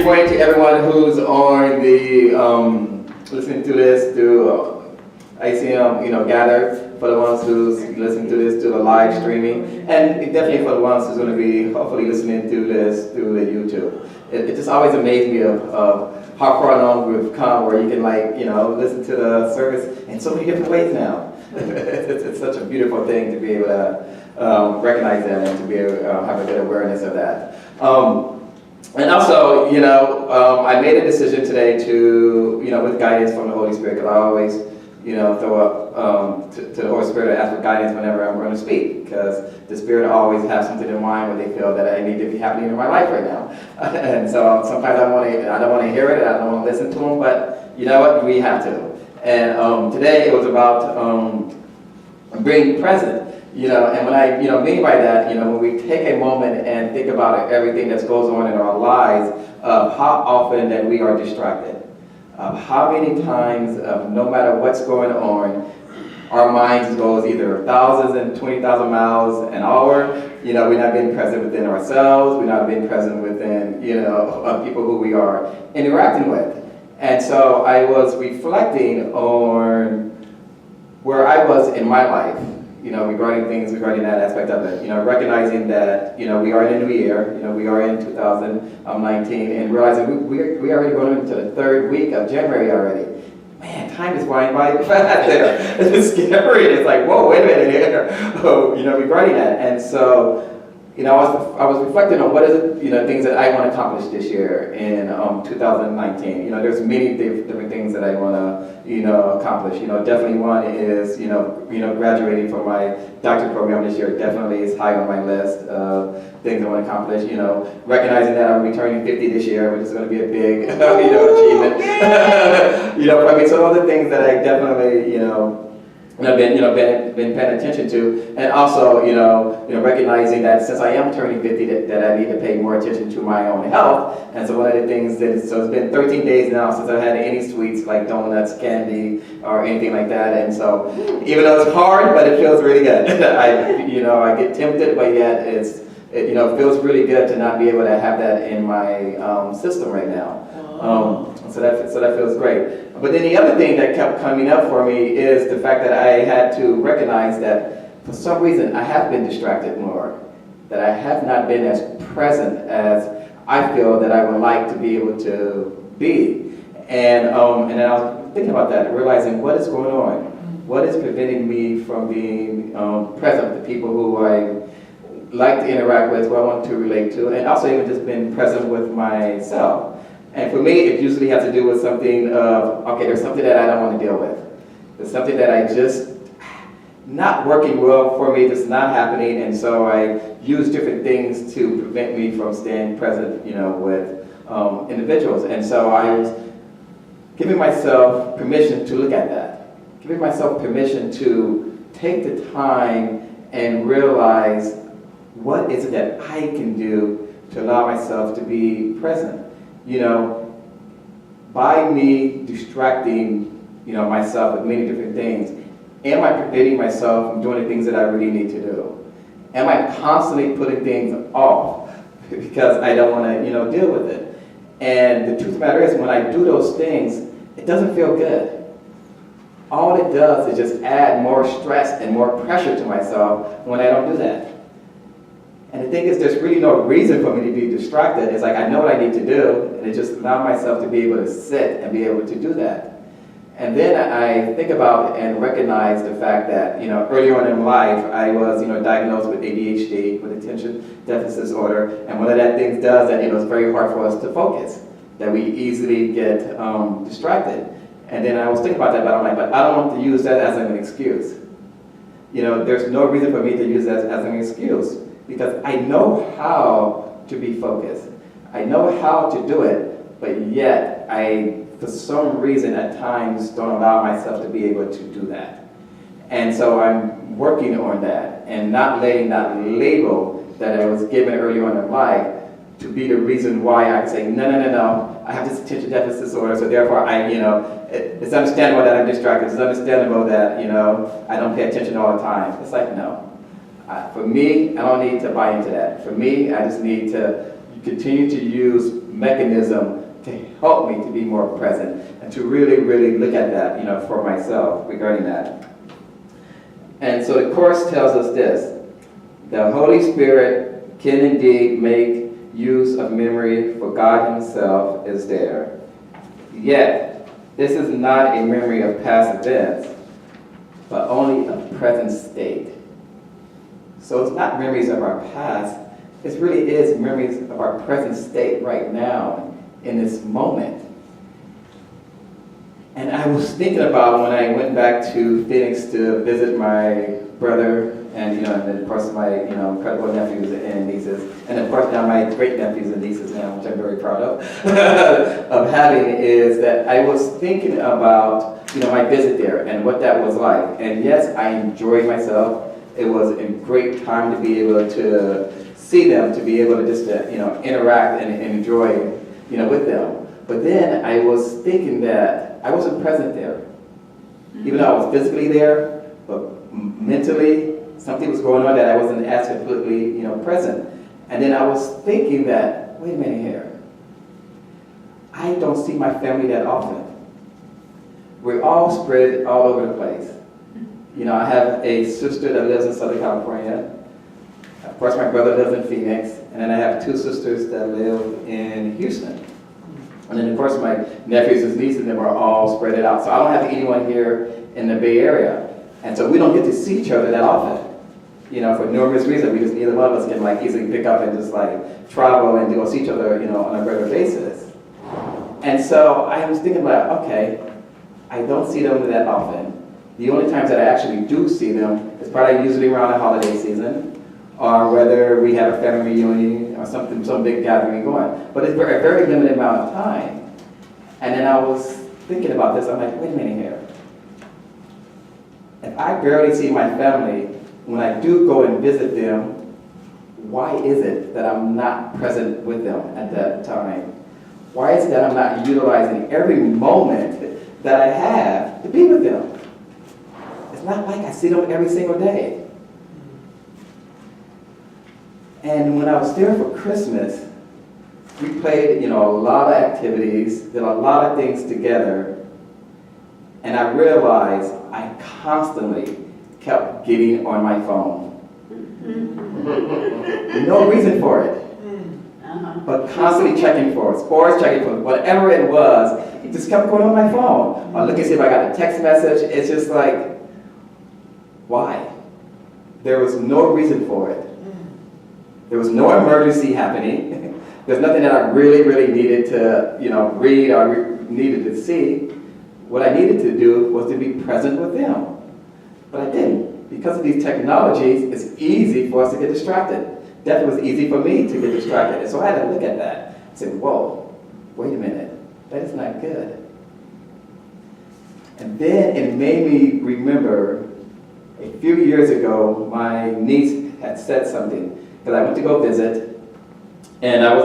Good morning to everyone who's on the listening to this through ACIM, gathered, for the ones who's listening to this through the live streaming, and definitely for the ones who's going to be hopefully listening to this through the YouTube. It just always amazed me of how far along we've come, where you can listen to the service in so many different ways now. It's such a beautiful thing to be able to recognize that and to be able to have a good awareness of that. And also, I made a decision today to, with guidance from the Holy Spirit, because I always, throw up to the Holy Spirit and ask for guidance whenever I'm going to speak, because the Spirit always has something in mind when they feel that I need to be happening in my life right now. And so sometimes I don't want to hear it, I don't want to listen to them, but you know what, we have to. And today it was about being present. And what I mean by that, when we take a moment and think about everything that goes on in our lives, how often that we are distracted. How many times, no matter what's going on, our minds goes either 1,000 and 20,000 miles an hour. We're not being present within ourselves. We're not being present within, people who we are interacting with. And so I was reflecting on where I was in my life, regarding that aspect of it, recognizing that, we are in a new year, we are in 2019, and realizing we are already going into the third week of January already. Man, time is flying by fast there. It's scary. It's like, whoa, wait a minute here. Regarding that. And so, I was reflecting on what is it, things that I want to accomplish this year in 2019. There's many different things that I want to, accomplish. Definitely one is, graduating from my doctorate program this year. Definitely is high on my list of things I want to accomplish. Recognizing that I'm returning 50 this year, which is going to be a big, achievement. For me, so those are things that I definitely, been paying attention to, and also, recognizing that since I am turning 50, that I need to pay more attention to my own health. And so one of the things so it's been 13 days now since I've had any sweets like donuts, candy, or anything like that. And so, even though it's hard, but it feels really good. I get tempted, but yet it feels really good to not be able to have that in my system right now. So that feels great. But then the other thing that kept coming up for me is the fact that I had to recognize that for some reason I have been distracted more, that I have not been as present as I feel that I would like to be able to be. And then I was thinking about that, realizing what is going on, what is preventing me from being present with the people who I like to interact with, who I want to relate to, and also even just being present with myself. And for me, it usually has to do with something of, okay, there's something that I don't want to deal with. There's something that I just, not working well for me, just not happening, and so I use different things to prevent me from staying present, with individuals. And so I was giving myself permission to look at that, giving myself permission to take the time and realize what is it that I can do to allow myself to be present. By me distracting, myself with many different things, am I preventing myself from doing the things that I really need to do? Am I constantly putting things off because I don't want to, deal with it? And the truth of the matter is, when I do those things, it doesn't feel good. All it does is just add more stress and more pressure to myself when I don't do that. And the thing is, there's really no reason for me to be distracted. It's like I know what I need to do, and it just allows myself to be able to sit and be able to do that. And then I think about and recognize the fact that, early on in life, I was, diagnosed with ADHD, with attention deficit disorder, and one of that things does that, it's very hard for us to focus, that we easily get distracted. And then I was thinking about that, but I'm like, but I don't want to use that as an excuse. There's no reason for me to use that as an excuse, because I know how to be focused. I know how to do it, but yet I, for some reason, at times don't allow myself to be able to do that. And so I'm working on that and not letting that label that I was given early on in life to be the reason why I can say, no, I have this attention deficit disorder, so therefore it's understandable that I'm distracted. It's understandable that, I don't pay attention all the time. It's like, no. For me, I don't need to buy into that. For me, I just need to continue to use mechanism to help me to be more present and to really, really look at that, for myself regarding that. And so the Course tells us this: the Holy Spirit can indeed make use of memory, for God Himself is there. Yet, this is not a memory of past events, but only a present state. So it's not memories of our past, it really is memories of our present state right now, in this moment. And I was thinking about when I went back to Phoenix to visit my brother, and and then of course my incredible nephews and nieces, and of course now my great nephews and nieces now, which I'm very proud of having, is that I was thinking about my visit there and what that was like. And yes, I enjoyed myself. It was a great time to be able to see them, to be able to just interact and enjoy with them. But then I was thinking that I wasn't present there, even though I was physically there, but mentally something was going on that I wasn't as completely present. And then I was thinking that, wait a minute here, I don't see my family that often. We're all spread all over the place. I have a sister that lives in Southern California. Of course, my brother lives in Phoenix, and then I have two sisters that live in Houston. And then, of course, my nephews and nieces and them are all spread out. So I don't have anyone here in the Bay Area. And so we don't get to see each other that often. For numerous reasons, because neither one of us can easily pick up and just travel and go see each other, on a regular basis. And so I was thinking about, okay, I don't see them that often. The only times that I actually do see them is probably usually around the holiday season, or whether we have a family reunion or some big gathering going. But it's a very limited amount of time. And then I was thinking about this, I'm like, wait a minute here. If I barely see my family, when I do go and visit them, why is it that I'm not present with them at that time? Why is it that I'm not utilizing every moment that I have to be with them? It's not like I see them every single day. And when I was there for Christmas, we played, a lot of activities, did a lot of things together, and I realized I constantly kept getting on my phone. No reason for it, but constantly checking for it, scores, checking for it, whatever it was, it just kept going on my phone. I look and see if I got a text message. It's just like, why? There was no reason for it. There was no emergency happening. There's nothing that I really, really needed to, read or needed to see. What I needed to do was to be present with them. But I didn't. Because of these technologies, it's easy for us to get distracted. Definitely was easy for me to get distracted. And so I had to look at that and say, whoa, wait a minute, that is not good. And then it made me remember a few years ago, my niece had said something, because I went to go visit, and I was,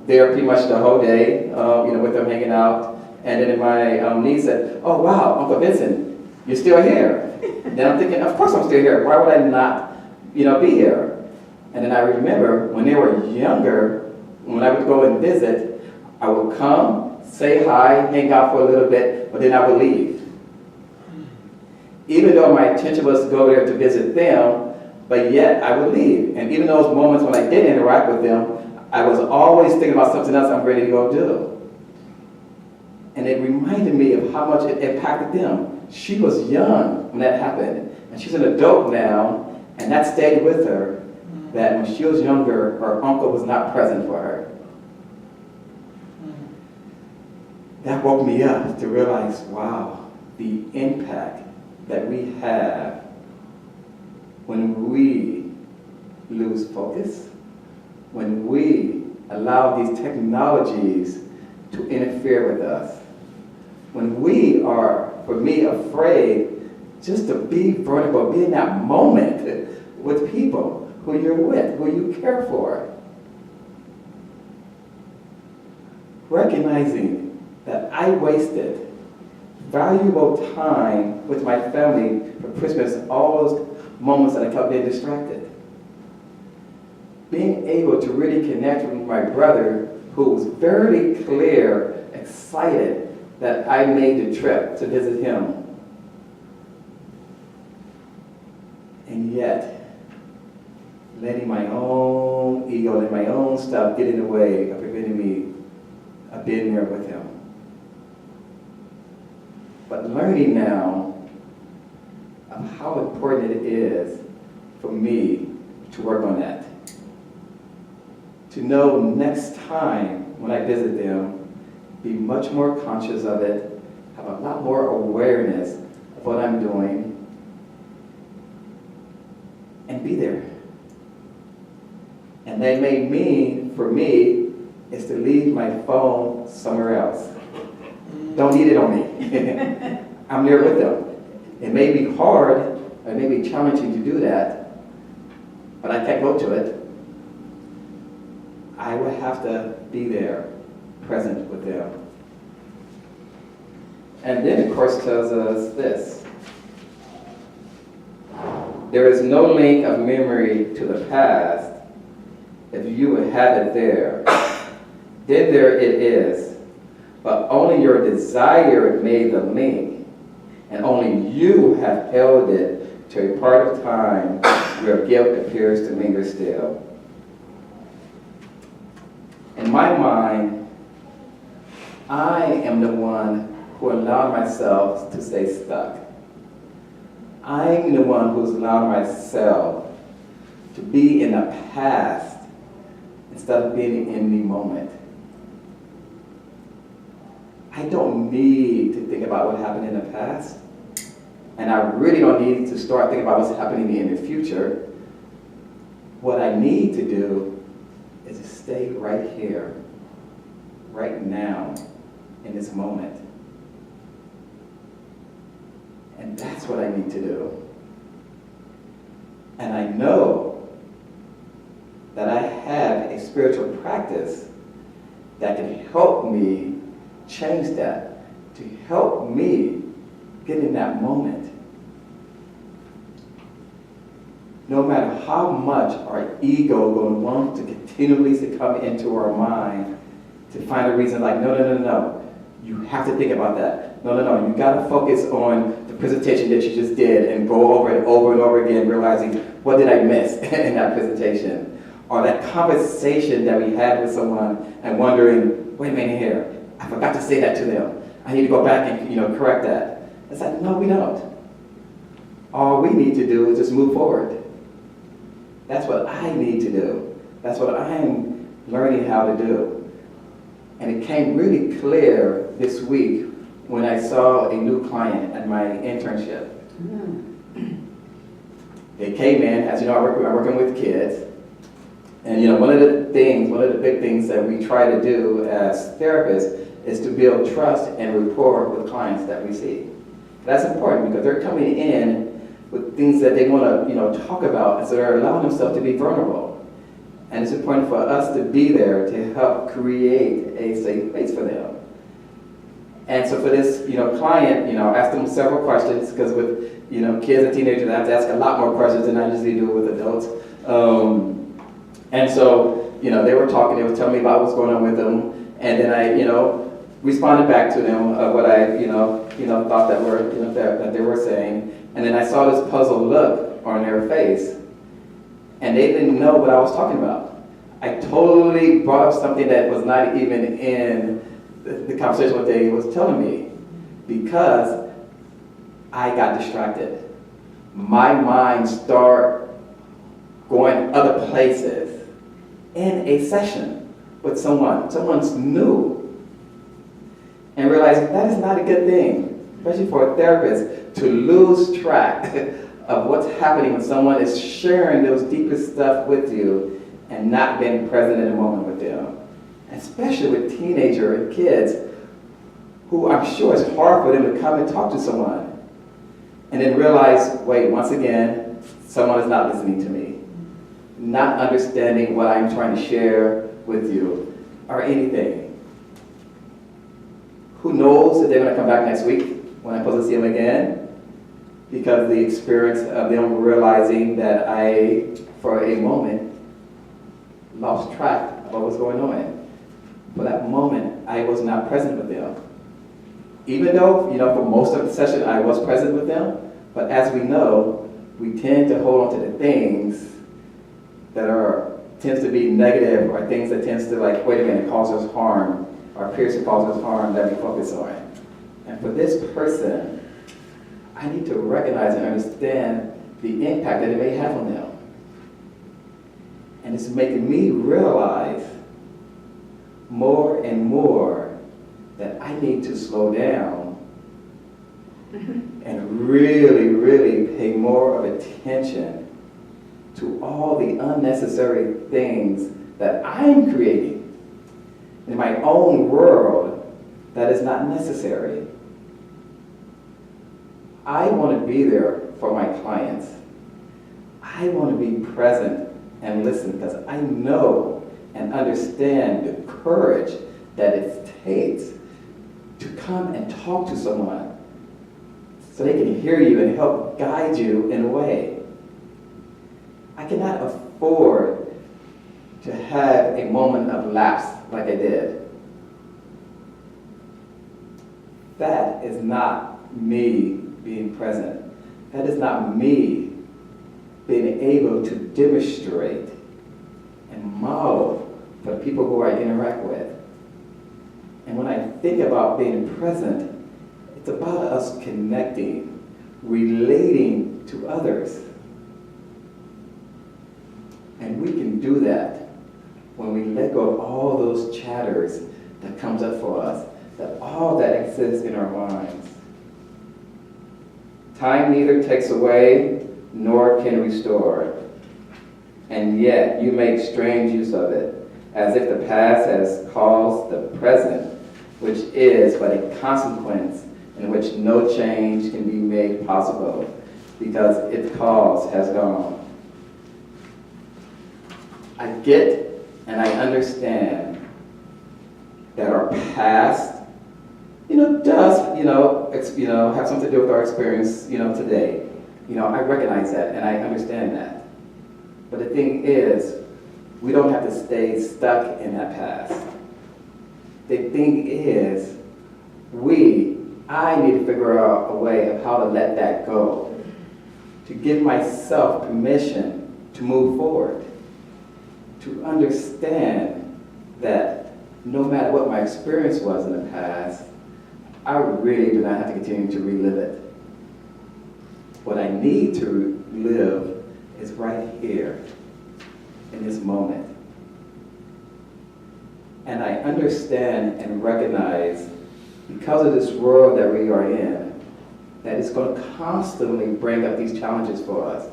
there pretty much the whole day, with them hanging out. And then my niece said, "Oh wow, Uncle Vincent, you're still here." Then I'm thinking, of course I'm still here. Why would I not, be here? And then I remember when they were younger, when I would go and visit, I would come, say hi, hang out for a little bit, but then I would leave. Even though my intention was to go there to visit them, but yet I would leave. And even those moments when I did interact with them, I was always thinking about something else I'm ready to go do. And it reminded me of how much it impacted them. She was young when that happened, and she's an adult now, and that stayed with her, that when she was younger, her uncle was not present for her. That woke me up to realize, wow, the impact that we have when we lose focus, when we allow these technologies to interfere with us, when we are, for me, afraid just to be vulnerable, be in that moment with people who you're with, who you care for. Recognizing that I wasted valuable time with my family for Christmas, all those moments that I kept being distracted. Being able to really connect with my brother, who was very clear, excited that I made the trip to visit him. And yet, letting my own ego and my own stuff get in the way of preventing me of being there with him. But learning now of how important it is for me to work on that. To know next time when I visit them, be much more conscious of it, have a lot more awareness of what I'm doing, and be there. And that may mean, for me, is to leave my phone somewhere else. Don't need it on me. I'm there with them. It may be hard, it may be challenging to do that, but I can't go to it. I would have to be there, present with them. And then the Course tells us this. There is no link of memory to the past if you would have it there. Then there it is. But only your desire made the link, and only you have held it to a part of time where guilt appears to linger still. In my mind, I am the one who allowed myself to stay stuck. I'm the one who's allowed myself to be in the past instead of being in the moment. I don't need to think about what happened in the past, and I really don't need to start thinking about what's happening in the future. What I need to do is to stay right here, right now, in this moment. And that's what I need to do. And I know that I have a spiritual practice that can help me change that, to help me get in that moment. No matter how much our ego will want to continually come into our mind to find a reason like, no, you have to think about that. No, you gotta focus on the presentation that you just did and go over it over and over again, realizing, what did I miss in that presentation? Or that conversation that we had with someone and wondering, wait a minute here, I forgot to say that to them. I need to go back and correct that. It's like, no, we don't. All we need to do is just move forward. That's what I need to do. That's what I'm learning how to do. And it came really clear this week when I saw a new client at my internship. They came in, as you know, I'm working with kids. And one of the big things that we try to do as therapists is to build trust and rapport with clients that we see. That's important because they're coming in with things that they want to talk about, and so they're allowing themselves to be vulnerable. And it's important for us to be there to help create a safe place for them. And so for this client, I asked them several questions, because with kids and teenagers, I have to ask a lot more questions than I usually do with adults. And so they were talking, they were telling me about what's going on with them, and then I responded back to them of what I thought that they were saying. And then I saw this puzzled look on their face, and they didn't know what I was talking about. I totally brought up something that was not even in the conversation what they was telling me, because I got distracted. My mind started going other places in a session with someone's new, and realizing that is not a good thing, especially for a therapist, to lose track of what's happening when someone is sharing those deepest stuff with you and not being present in the moment with them. Especially with teenagers and kids, who I'm sure it's hard for them to come and talk to someone and then realize, wait, once again, someone is not listening to me, not understanding what I'm trying to share with you or anything. Who knows if they're going to come back next week when I'm supposed to see them again? Because the experience of them realizing that I, for a moment, lost track of what was going on. for that moment, I was not present with them. Even though, for most of the session, I was present with them, but as we know, we tend to hold on to the things that tends to be negative, or things that tends to wait a minute, cause us harm, or appears to cause us harm that we focus on. And for this person, I need to recognize and understand the impact that it may have on them. And it's making me realize more and more that I need to slow down and really, really pay more of attention to all the unnecessary things that I'm creating in my own world that is not necessary. I want to be there for my clients. I want to be present and listen because I know and understand the courage that it takes to come and talk to someone so they can hear you and help guide you in a way. I cannot afford to have a moment of lapse like I did. That is not me being present. That is not me being able to demonstrate and model for the people who I interact with. And when I think about being present, it's about us connecting, relating to others. And we can do that when we let go of all those chatters that comes up for us, that all that exists in our minds. Time neither takes away nor can restore. And yet you make strange use of it, as if the past has caused the present, which is but a consequence in which no change can be made possible, because its cause has gone. I get and I understand that our past, does, have something to do with our experience, today. I recognize that and I understand that. But the thing is, we don't have to stay stuck in that past. The thing is, I need to figure out a way of how to let that go, to give myself permission to move forward, to understand that no matter what my experience was in the past, I really do not have to continue to relive it. What I need to live is right here, in this moment. And I understand and recognize, because of this world that we are in, that it's going to constantly bring up these challenges for us,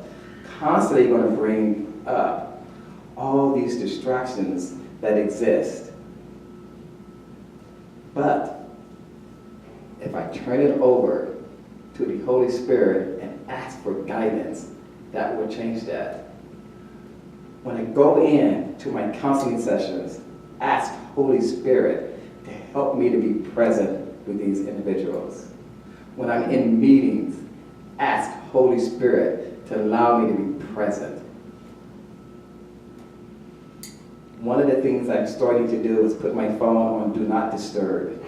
constantly going to bring up all these distractions that exist. But if I turn it over to the Holy Spirit and ask for guidance, that will change that. When I go in to my counseling sessions, ask Holy Spirit to help me to be present with these individuals. When I'm in meetings, ask Holy Spirit to allow me to be present. One of the things I'm starting to do is put my phone on Do Not Disturb.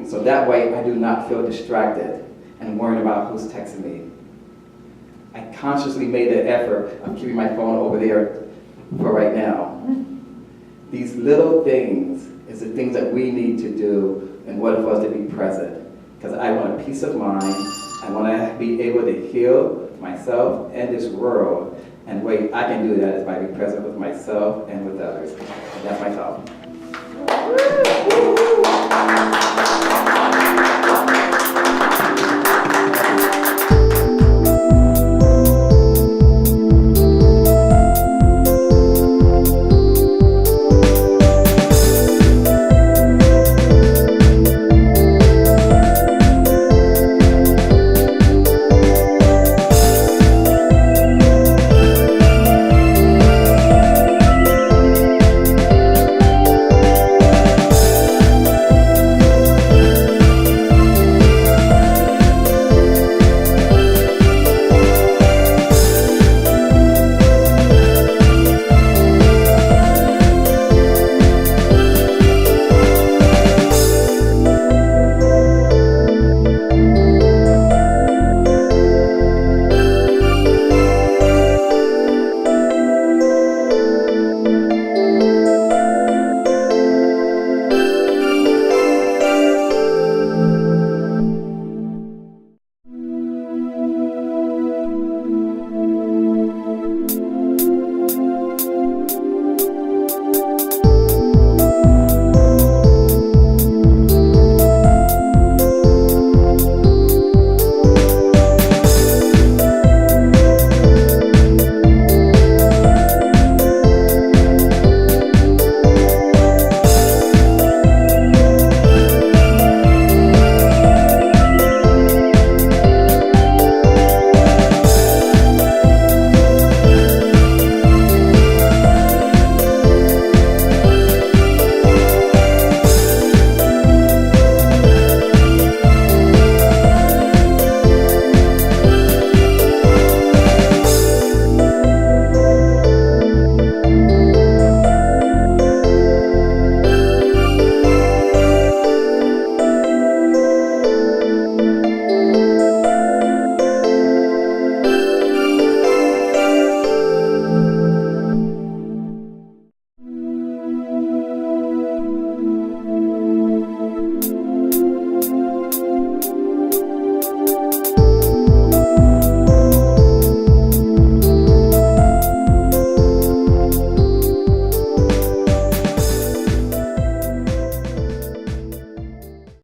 So that way I do not feel distracted and worried about who's texting me. I consciously made an effort of keeping my phone over there for right now. These little things is the things that we need to do in order for us to be present. Because I want a peace of mind. I want to be able to heal myself and this world. And the way I can do that is by being present with myself and with others. And that's my thought.